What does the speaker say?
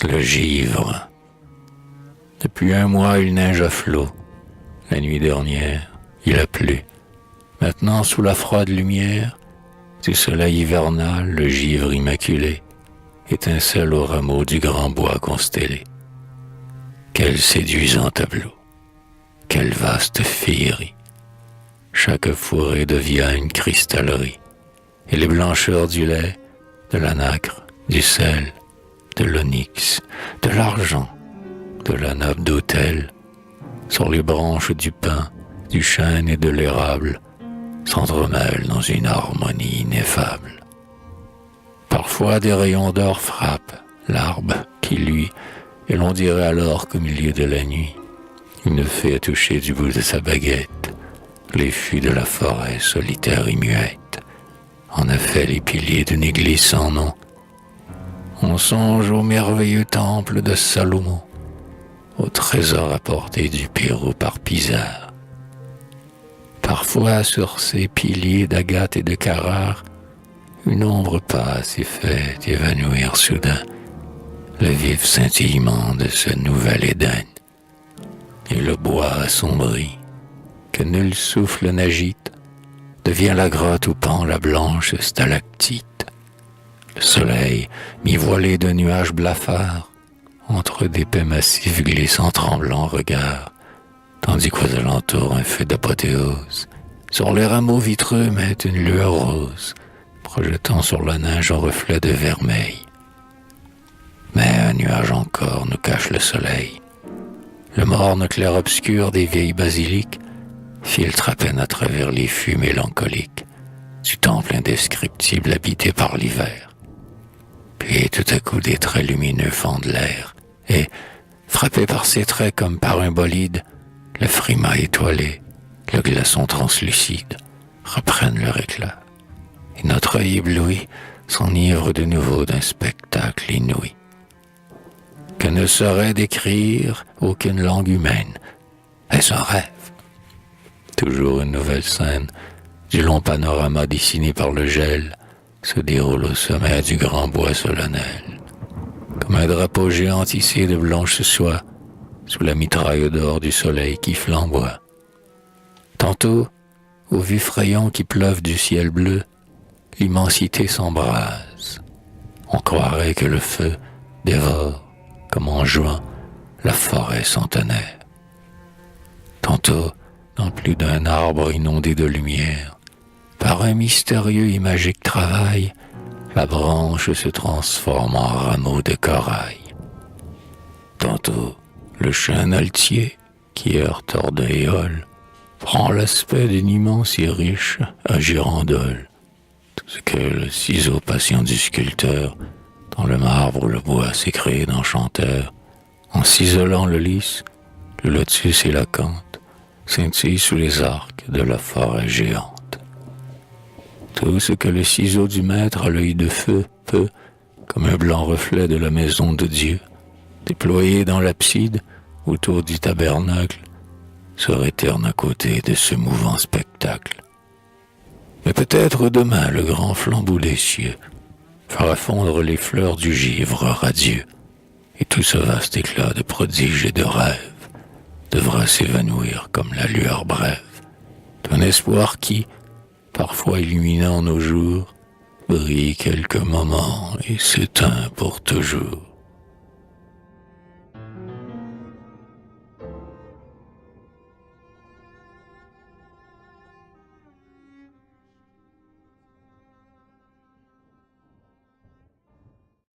Le givre. Depuis un mois, il neige à flot. La nuit dernière, il a plu. Maintenant, sous la froide lumière du soleil hivernal, le givre immaculé étincelle au rameau du grand bois constellé. Quel séduisant tableau, quelle vaste féerie. Chaque fourré devient une cristallerie, et les blancheurs du lait, de la nacre, du sel, de l'onyx, de l'argent, de la nappe d'autel, sur les branches du pin, du chêne et de l'érable, s'entremêlent dans une harmonie ineffable. Parfois des rayons d'or frappent l'arbre qui luit, et l'on dirait alors qu'au milieu de la nuit, une fée a touché du bout de sa baguette les fûts de la forêt solitaire et muette, en a fait les piliers d'une église sans nom. On songe au merveilleux temple de Salomon, au trésor apporté du Pérou par Pizarre. Parfois, sur ces piliers d'agate et de Carrare, une ombre passe et fait évanouir soudain le vif scintillement de ce nouvel Éden. Et le bois assombri, que nul souffle n'agite, devient la grotte où pend la blanche stalactite. Le soleil, mi-voilé de nuages blafards, entre d'épais massifs glisse en tremblant regard, tandis qu'aux alentours un feu d'apothéose sur les rameaux vitreux met une lueur rose, projetant sur la neige un reflet de vermeil. Mais un nuage encore nous cache le soleil. Le morne clair-obscur des vieilles basiliques filtre à peine à travers les fûts mélancoliques du temple indescriptible habité par l'hiver. Puis tout à coup des traits lumineux fendent l'air, et, frappé par ces traits comme par un bolide, le frimas étoilé, le glaçon translucide, reprennent leur éclat. Et notre œil ébloui s'enivre de nouveau d'un spectacle inouï, que ne saurait décrire aucune langue humaine. Est-ce un rêve? Toujours une nouvelle scène du long panorama dessiné par le gel se déroule au sommet du grand bois solennel, comme un drapeau géant tissé de blanche soie sous la mitraille d'or du soleil qui flamboie. Tantôt, aux vifs rayons qui pleuvent du ciel bleu, l'immensité s'embrase. On croirait que le feu dévore, comme en juin, la forêt centenaire. Tantôt, dans plus d'un arbre inondé de lumière, par un mystérieux et magique travail, la branche se transforme en rameau de corail. Tantôt, le chêne altier, qui heurte hors de éole, prend l'aspect d'une immense et riche girandole. Tout ce que le ciseau patient du sculpteur, dans le marbre ou le bois s'est créé d'enchanteurs, en ciselant le lys, le lotus et l'acanthe scintillent sous les arcs de la forêt géante. Tout ce que le ciseau du maître à l'œil de feu peut, comme un blanc reflet de la maison de Dieu, déployer dans l'abside, autour du tabernacle, serait terne à côté de ce mouvant spectacle. Mais peut-être demain le grand flambeau des cieux fera fondre les fleurs du givre radieux, et tout ce vaste éclat de prodiges et de rêves devra s'évanouir comme la lueur brève d'un espoir qui, parfois illuminant nos jours, brille quelques moments et s'éteint pour toujours.